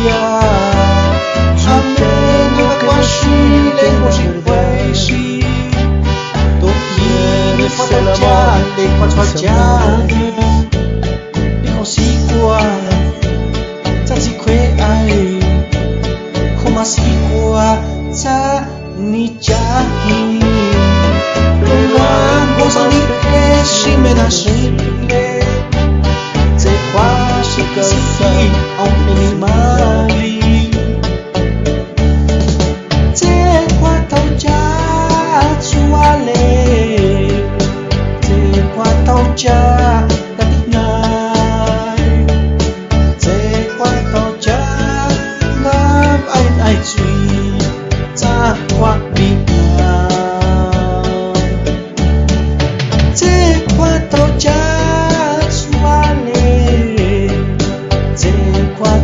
呀，他们那个关系连我是关系，都一发到家，你发到家，你好习惯，在这块爱，可嘛习惯在你家里，我上你的心没那谁嘞。Quase cansei ontem mali Te quatau ja suale Te quatau ja datinai Te quatau ja ngam ai chui Ta quat bi Te quatau ja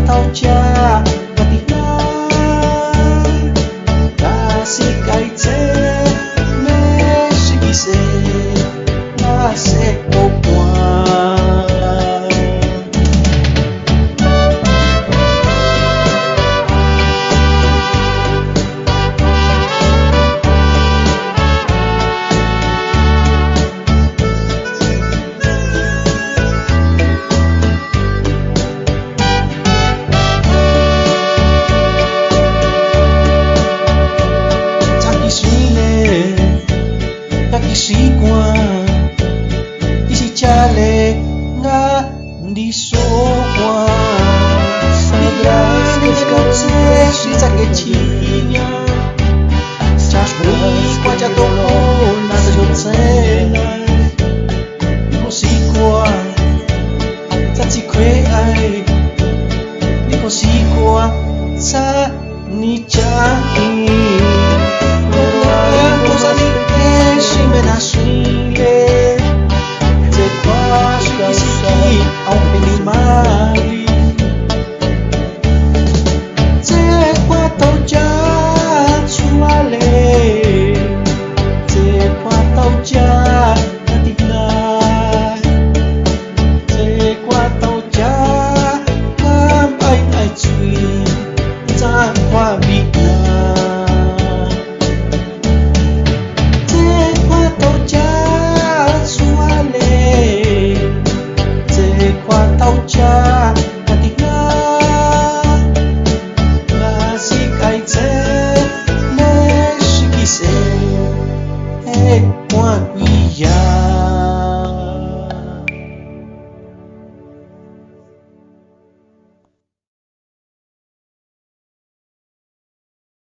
tao cha batinai kasih kaitse me sigise na se kokwan习惯，你是家嘞，我你说话，你呀，你这个这是咋个气呀？假如你挂着多好，那就真爱。你好习惯，在这块爱，你好习惯在你。